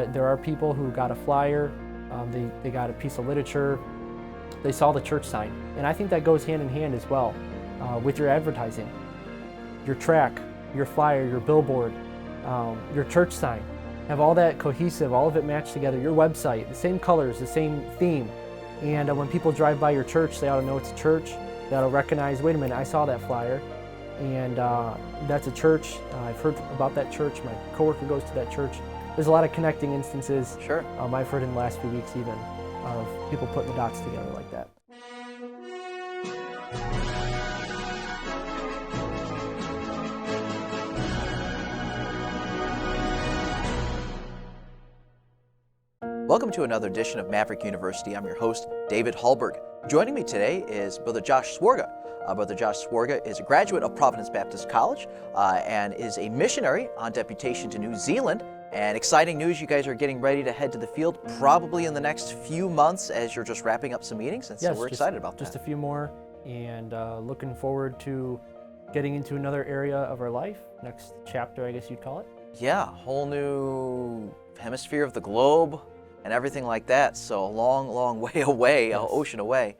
There are people who got a flyer, they got a piece of literature, they saw the church sign. And I think that goes hand in hand as well with your advertising. Your track, your flyer, your billboard, your church sign. Have all that cohesive, all of it matched together. Your website, the same colors, the same theme. And when people drive by your church, they ought to know it's a church. They ought to recognize, wait a minute, I saw that flyer. And that's a church. I've heard about that church. My coworker goes to that church. There's a lot of connecting instances. Sure. I've heard in the last few weeks even of people putting the dots together like that. Welcome to another edition of Maverick University. I'm your host, David Hallberg. Joining me today is Brother Josh Swarga. Brother Josh Swarga is a graduate of Providence Baptist College and is a missionary on deputation to New Zealand. And exciting news, you guys are getting ready to head to the field probably in the next few months as you're just wrapping up some meetings. And so we're excited about that. Just a few more, and looking forward to getting into another area of our life, next chapter, I guess you'd call it. Yeah, whole new hemisphere of the globe and everything like that. So a long, long way away, Yes. ocean away.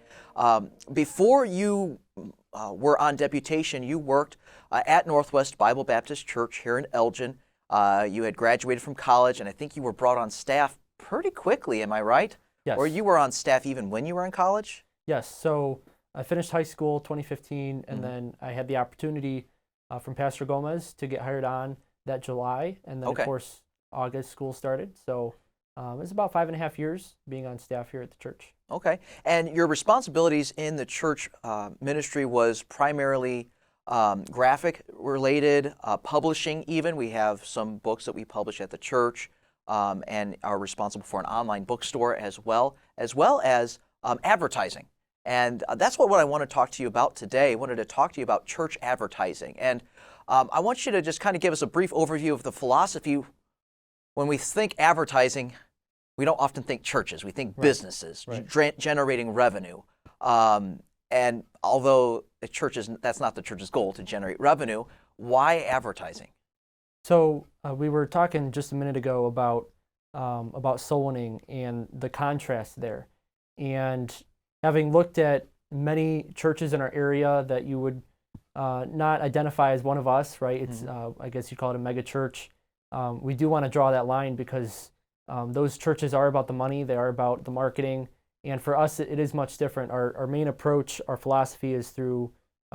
Before you were on deputation, you worked at Northwest Bible Baptist Church here in Elgin. You had graduated from college, and I think you were brought on staff pretty quickly, am I right? Yes. Or you were on staff even when you were in college? Yes, so I finished high school 2015, and then I had the opportunity from Pastor Gomez to get hired on that July, and then of course August school started. So it was about 5.5 years being on staff here at the church. Okay, and your responsibilities in the church ministry was primarily graphic related, publishing even. We have some books that we publish at the church and are responsible for an online bookstore as well as advertising. And that's what I want to talk to you about today. I wanted to talk to you about church advertising. And I want you to just kind of give us a brief overview of the philosophy. When we think advertising, we don't often think churches. We think businesses, generating revenue. And although that's not the church's goal to generate revenue, why advertising? So we were talking just a minute ago about soul winning and the contrast there. And having looked at many churches in our area that you would not identify as one of us, right? It's I guess you call it a mega church. We do want to draw that line because those churches are about the money, they are about the marketing. And for us, it is much different. Our main approach, our philosophy is through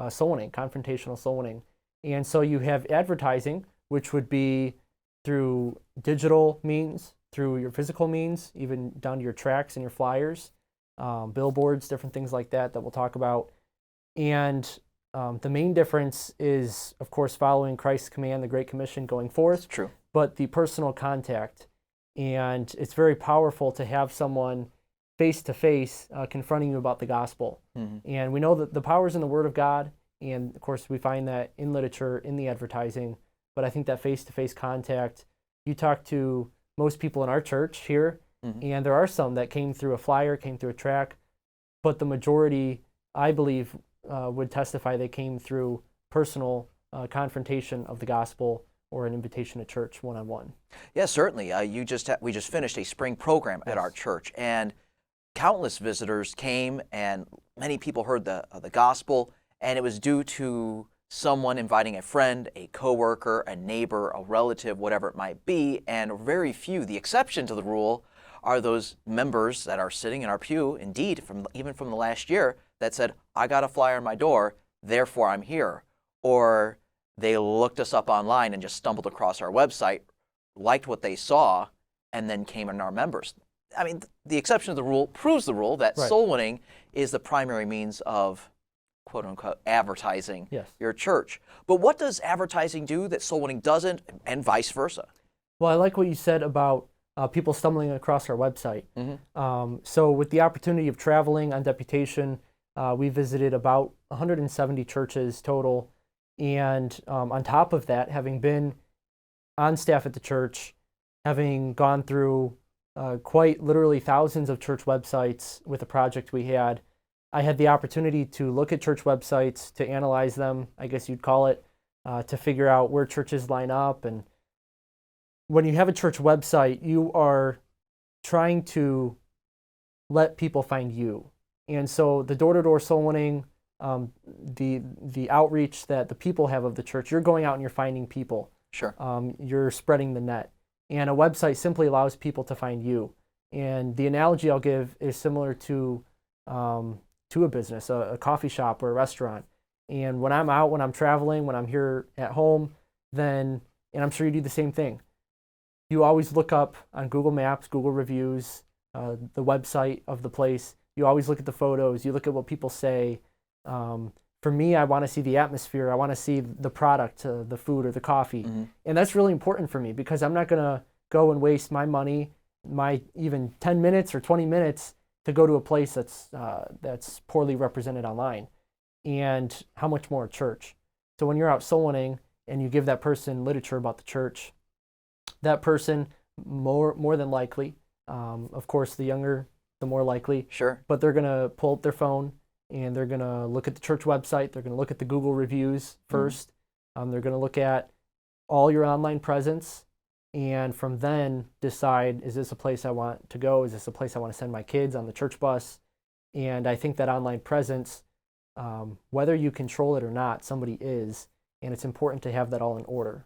soul winning, confrontational soul winning. And so you have advertising, which would be through digital means, through your physical means, even down to your tracts and your flyers, billboards, different things like that we'll talk about. And the main difference is, of course, following Christ's command, the Great Commission, going forth. That's true. But the personal contact. And it's very powerful to have someone face-to-face confronting you about the gospel. And we know that the power is in the Word of God, and of course we find that in literature, in the advertising, but I think that face-to-face contact, you talk to most people in our church here, and there are some that came through a flyer, came through a track, but the majority, I believe, would testify they came through personal confrontation of the gospel or an invitation to church one-on-one. Yeah, certainly. We just finished a spring program at our church, and countless visitors came, and many people heard the gospel, and it was due to someone inviting a friend, a coworker, a neighbor, a relative, whatever it might be, and very few, the exception to the rule, are those members that are sitting in our pew, indeed, even from the last year, that said, I got a flyer on my door, therefore I'm here. Or they looked us up online and just stumbled across our website, liked what they saw, and then came in our members. I mean, the exception to the rule proves the rule that soul winning is the primary means of, quote unquote, advertising your church. But what does advertising do that soul winning doesn't, and vice versa? Well, I like what you said about people stumbling across our website. So with the opportunity of traveling on deputation, we visited about 170 churches total. And on top of that, having been on staff at the church, having gone through quite literally thousands of church websites with a project we had, I had the opportunity to look at church websites, to analyze them, I guess you'd call it, to figure out where churches line up and when you have a church website, you are trying to let people find you. And so the door-to-door soul winning, the outreach that the people have of the church, you're going out and you're finding people. Sure. You're spreading the net. And a website simply allows people to find you. And the analogy I'll give is similar to a business, a coffee shop or a restaurant. And when I'm out, when I'm traveling, when I'm here at home, then, and I'm sure you do the same thing, you always look up on Google Maps, Google reviews, the website of the place. You always look at the photos. You look at what people say. For me, I want to see the atmosphere. I want to see the product, the food or the coffee. Mm-hmm. And that's really important for me because I'm not going to go and waste my money, my even 10 minutes or 20 minutes to go to a place that's poorly represented online. And how much more a church. So when you're out soul winning and you give that person literature about the church, that person more than likely, of course, the younger, the more likely. Sure. But they're going to pull up their phone and they're going to look at the church website. They're going to look at the Google reviews first. They're going to look at all your online presence, and from then decide, is this a place I want to go? Is this a place I want to send my kids on the church bus? And I think that online presence, whether you control it or not, somebody is, and it's important to have that all in order.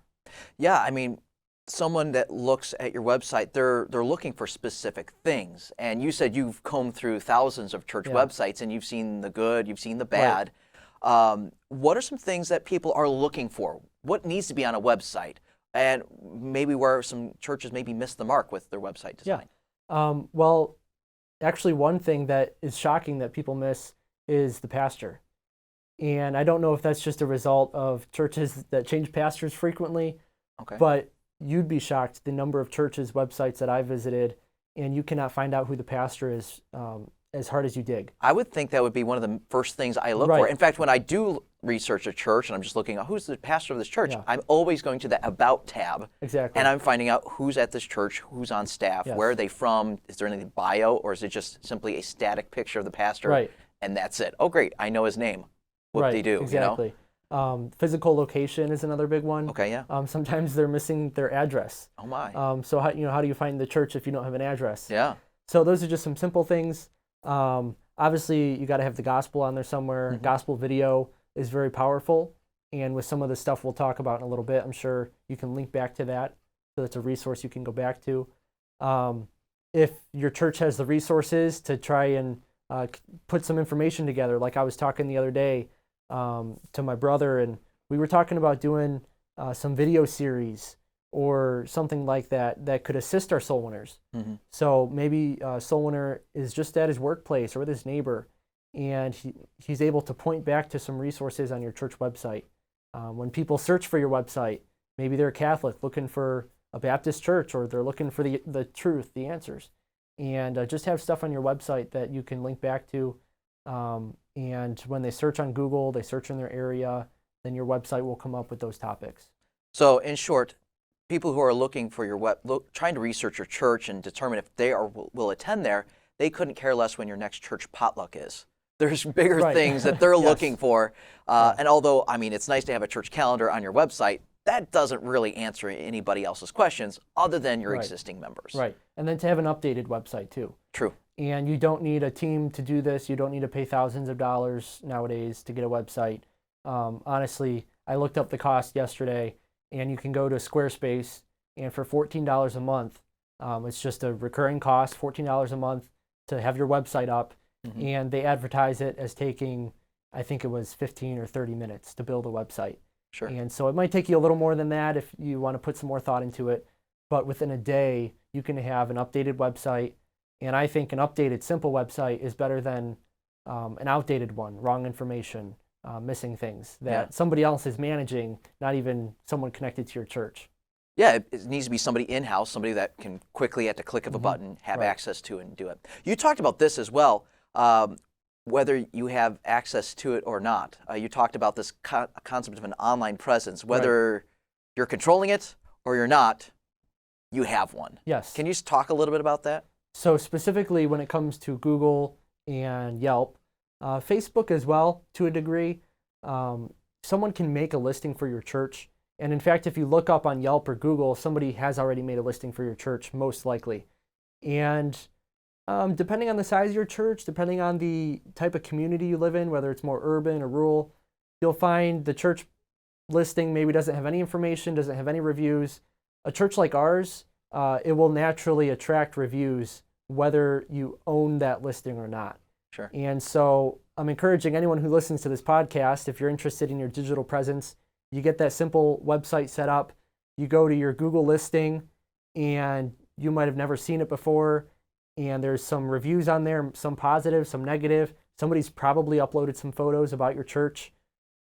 Yeah, I mean, someone that looks at your website, they're looking for specific things. And you said you've combed through thousands of church websites and you've seen the good, you've seen the bad. Right. What are some things that people are looking for? What needs to be on a website? And maybe where some churches maybe miss the mark with their website design. Yeah. Well, actually one thing that is shocking that people miss is the pastor. And I don't know if that's just a result of churches that change pastors frequently, but you'd be shocked the number of churches' websites that I visited, and you cannot find out who the pastor is as hard as you dig. I would think that would be one of the first things I look for. In fact, when I do research a church and I'm just looking at who's the pastor of this church, I'm always going to the About tab. Exactly. And I'm finding out who's at this church, who's on staff, where are they from, is there anything bio, or is it just simply a static picture of the pastor? Right. And that's it. Oh, great, I know his name. Whoop-de-doo, exactly. You know? Physical location is another big one. Okay, yeah. Sometimes they're missing their address. Oh my. So how do you find the church if you don't have an address? Yeah. So those are just some simple things. Obviously, you got to have the gospel on there somewhere. Gospel video is very powerful, and with some of the stuff we'll talk about in a little bit, I'm sure you can link back to that. So that's a resource you can go back to. If your church has the resources to try and put some information together, like I was talking the other day to my brother, and we were talking about doing some video series or something like that that could assist our soul winners. So maybe a soul winner is just at his workplace or with his neighbor, and he's able to point back to some resources on your church website. When people search for your website, maybe they're Catholic looking for a Baptist church, or they're looking for the truth, the answers. And just have stuff on your website that you can link back to. And when they search on Google, they search in their area, then your website will come up with those topics. So in short, people who are looking for your trying to research your church and determine if they will attend there, they couldn't care less when your next church potluck is. There's bigger things that they're looking for. And although, I mean, it's nice to have a church calendar on your website, that doesn't really answer anybody else's questions other than your existing members. Right. And then to have an updated website too. True. And you don't need a team to do this. You don't need to pay thousands of dollars nowadays to get a website. Honestly, I looked up the cost yesterday, and you can go to Squarespace, and for $14 a month, it's just a recurring cost, $14 a month to have your website up. And they advertise it as taking, I think it was 15 or 30 minutes to build a website. Sure. And so it might take you a little more than that if you want to put some more thought into it. But within a day, you can have an updated website. And I think an updated, simple website is better than an outdated one, wrong information, missing things that somebody else is managing, not even someone connected to your church. Yeah, it needs to be somebody in-house, somebody that can quickly, at the click of a button, have access to it and do it. You talked about this as well, whether you have access to it or not. You talked about this concept of an online presence. Whether you're controlling it or you're not, you have one. Yes. Can you just talk a little bit about that? So specifically when it comes to Google and Yelp, Facebook as well, to a degree, someone can make a listing for your church And in fact, if you look up on Yelp or Google, somebody has already made a listing for your church, most likely. And depending on the size of your church, depending on the type of community you live in, whether it's more urban or rural, you'll find the church listing maybe doesn't have any information, doesn't have any reviews. A church like ours, it will naturally attract reviews whether you own that listing or not. Sure. And so I'm encouraging anyone who listens to this podcast, if you're interested in your digital presence, you get that simple website set up, you go to your Google listing, and you might have never seen it before, and there's some reviews on there, some positive, some negative. Somebody's probably uploaded some photos about your church,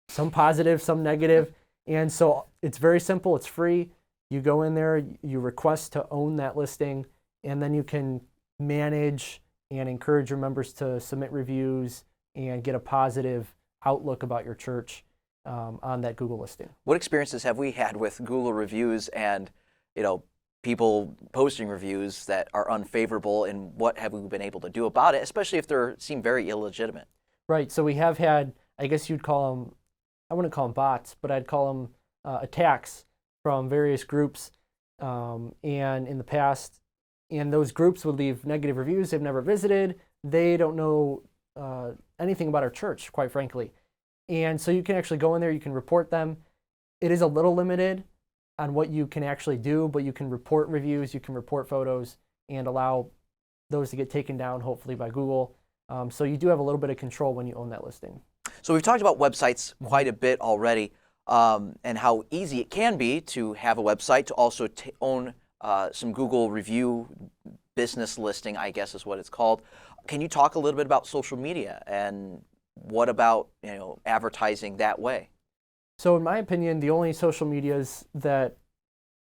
some positive, some negative. And so it's very simple, it's free. You go in there, you request to own that listing, and then you can manage and encourage your members to submit reviews and get a positive outlook about your church on that Google listing. What experiences have we had with Google reviews and, people posting reviews that are unfavorable, and what have we been able to do about it, especially if they seem very illegitimate? Right. So we have had, I guess you'd call them, I wouldn't call them bots, but I'd call them attacks from various groups and in the past. And those groups would leave negative reviews. They've never visited. They don't know anything about our church, quite frankly. And so you can actually go in there, you can report them. It is a little limited on what you can actually do, but you can report reviews, you can report photos, and allow those to get taken down, hopefully by Google. So you do have a little bit of control when you own that listing. So we've talked about websites quite a bit already, and how easy it can be to have a website, to also own some Google review business listing, I guess is what it's called. Can you talk a little bit about social media, and what about advertising that way? So in my opinion, the only social medias that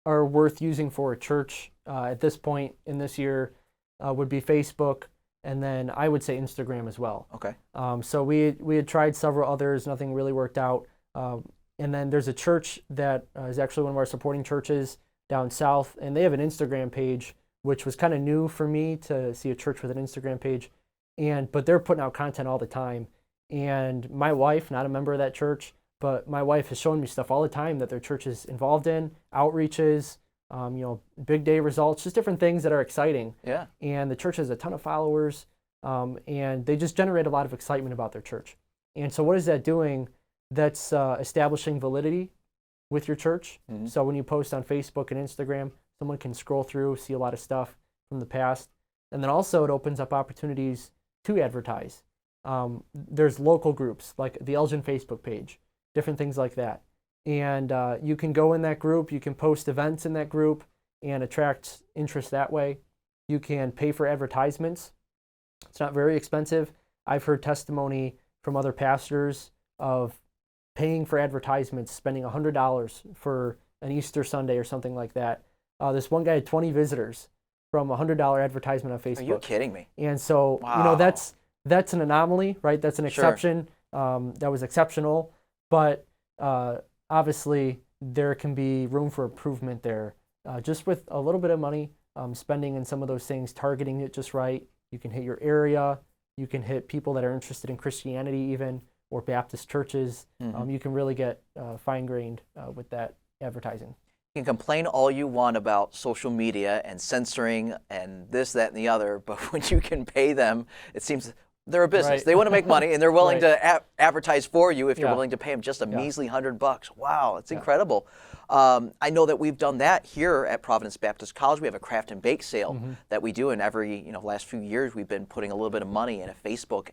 are worth using for a church at this point in this year would be Facebook, and then I would say Instagram as well. Okay. So we had tried several others, nothing really worked out. And then there's a church that is actually one of our supporting churches down south, and they have an Instagram page, which was kind of new for me to see a church with an Instagram page. But they're putting out content all the time. And my wife, not a member of that church, but my wife has shown me stuff all the time that their church is involved in, outreaches, big day results, just different things that are exciting. Yeah. And the church has a ton of followers, and they just generate a lot of excitement about their church. And so what is that doing? That's establishing validity with your church. Mm-hmm. So when you post on Facebook and Instagram, someone can scroll through, see a lot of stuff from the past. And then also it opens up opportunities to advertise. There's local groups like the Elgin Facebook page, different things like that. And you can go in that group, you can post events in that group and attract interest that way. You can pay for advertisements. It's not very expensive. I've heard testimony from other pastors of paying for advertisements, spending $100 for an Easter Sunday or something like that. This one guy had 20 visitors from a $100 advertisement on Facebook. Are you kidding me? And so, wow. That's an anomaly, right? That's an exception. Sure. That was exceptional. But obviously, there can be room for improvement there. Just with a little bit of money, spending in some of those things, targeting it just right. You can hit your area. You can hit people that are interested in Christianity even, or Baptist churches. Mm-hmm. You can really get fine-grained with that advertising. You can complain all you want about social media and censoring and this, that, and the other, but when you can pay them, it seems they're a business. Right. They want to make money, and they're willing to advertise for you if you're willing to pay them just a measly $100. Wow, it's incredible. I know that we've done that here at Providence Baptist College. We have a craft and bake sale that we do, and every last few years we've been putting a little bit of money in a Facebook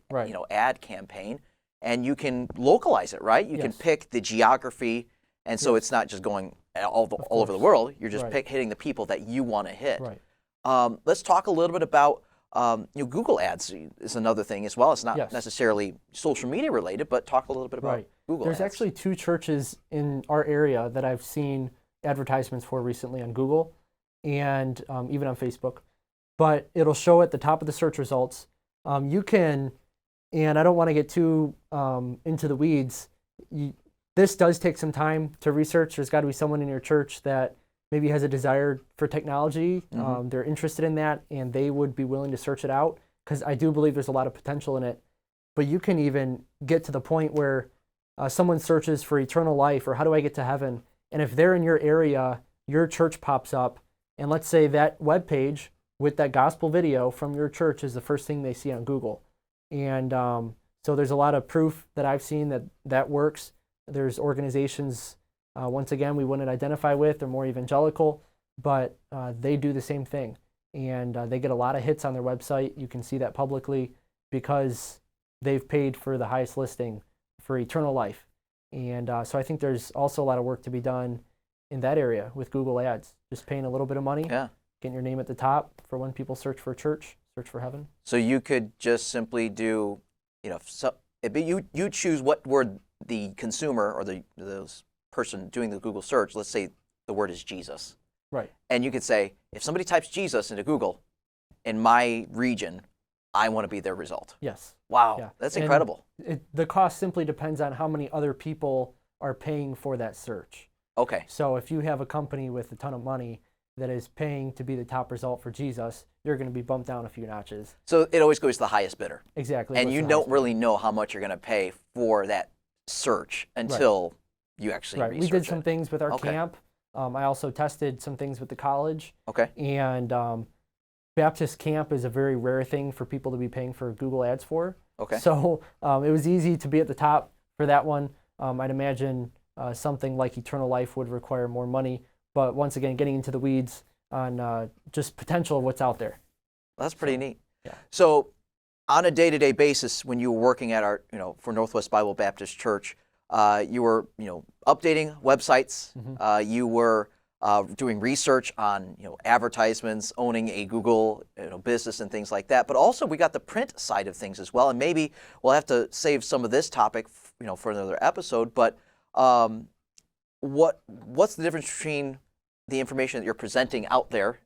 ad campaign, and you can localize it, right? You can pick the geography, and so it's not just going all over the world. You're just hitting the people that you want to hit. Right. Let's talk a little bit about Google Ads is another thing as well. It's not necessarily social media related, but talk a little bit about Google There's Ads. Actually 2 churches in our area that I've seen advertisements for recently on Google and even on Facebook. But it'll show at the top of the search results. You can, and I don't want to get too into the weeds, this does take some time to research. There's got to be someone in your church that maybe has a desire for technology. They're interested in that, and they would be willing to search it out, because I do believe there's a lot of potential in it. But you can even get to the point where someone searches for eternal life or how do I get to heaven, And if they're in your area, your church pops up, and let's say that web page with that gospel video from your church is the first thing they see on Google. And so there's a lot of proof that I've seen that that works. There's organizations, once again, we wouldn't identify with, they're more evangelical, but they do the same thing. And they get a lot of hits on their website. You can see that publicly because they've paid for the highest listing for eternal life. And so I think there's also a lot of work to be done in that area with Google Ads. Just paying a little bit of money, getting your name at the top for when people search for church, search for heaven. So you could just simply do, you choose what word the consumer or the person doing the Google search, let's say the word is Jesus. Right. And you could say, if somebody types Jesus into Google, in my region, I want to be their result. Yes. Wow, Yeah. that's incredible. The cost simply depends on how many other people are paying for that search. Okay. So if you have a company with a ton of money that is paying to be the top result for Jesus, you're going to be bumped down a few notches. So it always goes to the highest bidder. Exactly. And you don't really know how much you're going to pay for that search until you actually research it. We did some things with our camp. I also tested some things with the college. Okay. And Baptist camp is a very rare thing for people to be paying for Google Ads for. Okay. So it was easy to be at the top for that one. I'd imagine something like eternal life would require more money. But once again, getting into the weeds on just potential of what's out there. Well, that's pretty neat. Yeah. So on a day-to-day basis, when you were working at our, for Northwest Bible Baptist Church, you were, updating websites. Mm-hmm. You were doing research on, advertisements, owning a Google, business and things like that. But also we got the print side of things as well. And maybe we'll have to save some of this topic, for another episode. But what's the difference between the information that you're presenting out there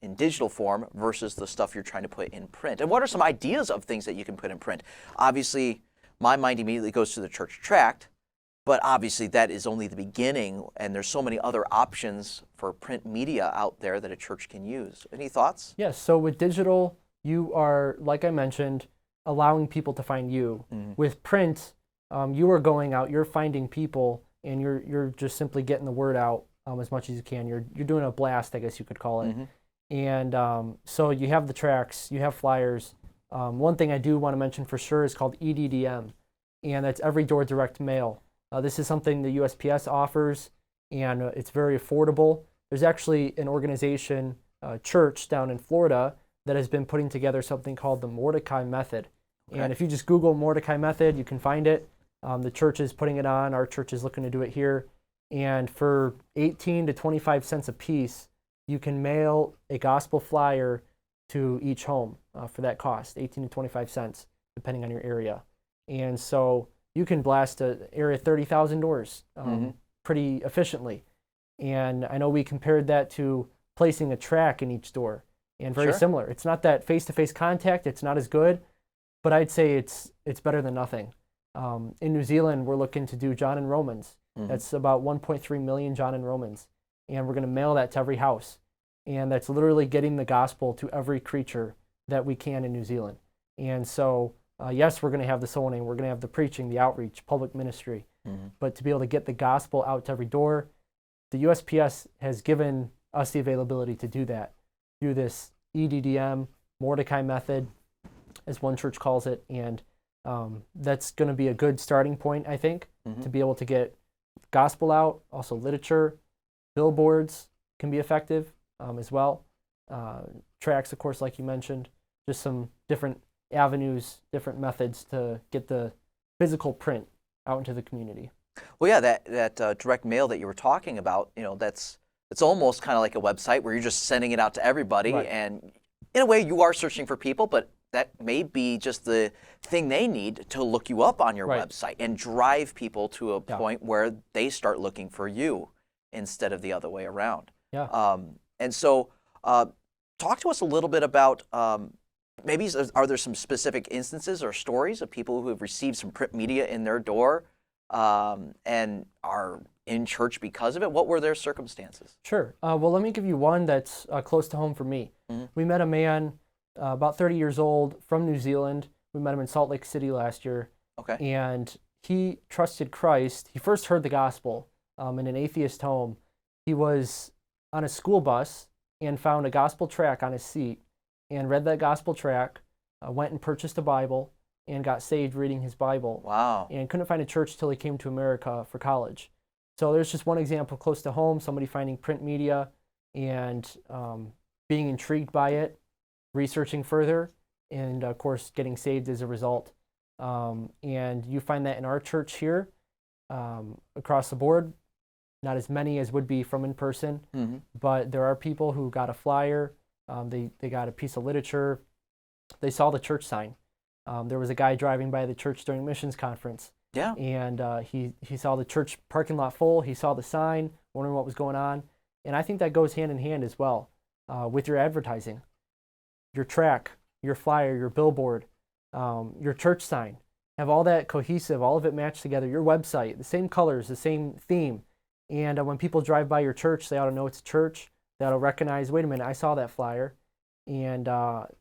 in digital form versus the stuff you're trying to put in print? And what are some ideas of things that you can put in print? Obviously, my mind immediately goes to the church tract, but obviously that is only the beginning, and there's so many other options for print media out there that a church can use. Any thoughts? Yes. So with digital, you are, like I mentioned, allowing people to find you. Mm-hmm. With print, you are going out, you're finding people, and you're just simply getting the word out as much as you can. You're doing a blast, I guess you could call it. Mm-hmm. And so you have the tracts, you have flyers. One thing I do want to mention for sure is called EDDM, and that's every door direct mail. This is something the USPS offers, and it's very affordable. There's actually an organization, church down in Florida, that has been putting together something called the Mordecai Method. Okay. And if you just Google Mordecai Method, you can find it. The church is putting it on. Our church is looking to do it here. And for 18 to 25 cents a piece, you can mail a gospel flyer to each home for that cost, 18 to 25 cents, depending on your area. And so you can blast an area 30,000 doors pretty efficiently. And I know we compared that to placing a track in each door, and very similar. It's not that face-to-face contact, it's not as good, but I'd say it's better than nothing. In New Zealand, we're looking to do John and Romans. That's about 1.3 million John and Romans. And we're going to mail that to every house. And that's literally getting the gospel to every creature that we can in New Zealand. And so, yes, we're going to have the soul winning, we're going to have the preaching, the outreach, public ministry. But to be able to get the gospel out to every door, the USPS has given us the availability to do that through this EDDM, Mordecai Method, as one church calls it. And that's going to be a good starting point, I think, to be able to get gospel out. Also literature, billboards can be effective as well. Tracts, of course, like you mentioned, just some different avenues, different methods to get the physical print out into the community. Well, yeah, that direct mail that you were talking about, it's almost kind of like a website where you're just sending it out to everybody. Right. And in a way, you are searching for people, but that may be just the thing they need to look you up on your website and drive people to a point where they start looking for you instead of the other way around. Yeah. And so talk to us a little bit about maybe are there some specific instances or stories of people who have received some print media in their door and are in church because of it? What were their circumstances? Sure. Well, let me give you one that's close to home for me. We met a man about 30 years old from New Zealand. We met him in Salt Lake City last year. Okay. And he trusted Christ. He first heard the gospel in an atheist home. He was on a school bus and found a gospel tract on his seat and read that gospel tract, went and purchased a Bible, and got saved reading his Bible. Wow. And couldn't find a church till he came to America for college. So there's just one example close to home, somebody finding print media and being intrigued by it, researching further, and of course getting saved as a result. And you find that in our church here, across the board. Not as many as would be from in person, but there are people who got a flyer, they got a piece of literature, they saw the church sign. There was a guy driving by the church during missions conference. Yeah. And he saw the church parking lot full, he saw the sign, wondering what was going on. And I think that goes hand in hand as well with your advertising. Your track, your flyer, your billboard, your church sign. Have all that cohesive, all of it matched together. Your website, the same colors, the same theme. And when people drive by your church, they ought to know it's a church. They ought to recognize, wait a minute, I saw that flyer. And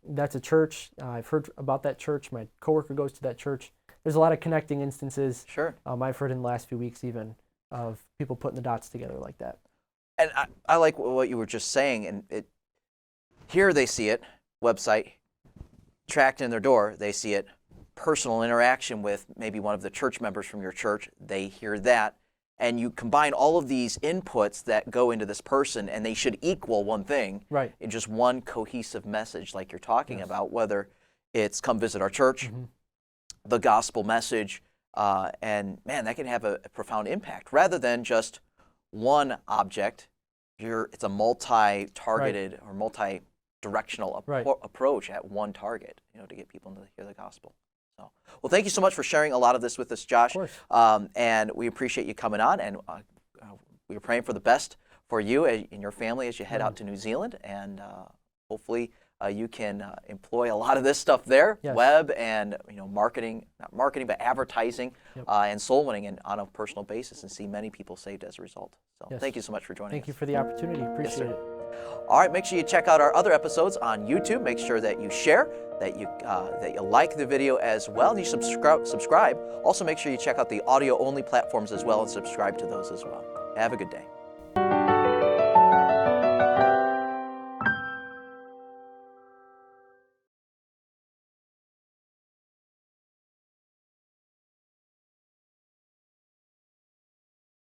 that's a church. I've heard about that church. My coworker goes to that church. There's a lot of connecting instances. Sure. I've heard in the last few weeks even of people putting the dots together like that. And I like what you were just saying. And here they see it, website, tract in their door, they see it, personal interaction with maybe one of the church members from your church, they hear that. And you combine all of these inputs that go into this person, and they should equal one thing in just one cohesive message like you're talking about, whether it's come visit our church, the gospel message, and man, that can have a profound impact rather than just one object. It's a multi-targeted or multi-directional approach at one target, to get people to hear the gospel. So, well, thank you so much for sharing a lot of this with us, Josh. And we appreciate you coming on, and we're praying for the best for you and your family as you head out to New Zealand, and hopefully you can employ a lot of this stuff there, web and marketing, not marketing, but advertising and soul winning and on a personal basis, and see many people saved as a result. So thank you so much for joining us. Thank you for the opportunity. Appreciate it. All right, make sure you check out our other episodes on YouTube. Make sure that you share, that you like the video as well, and you subscribe. Also, make sure you check out the audio-only platforms as well and subscribe to those as well. Have a good day.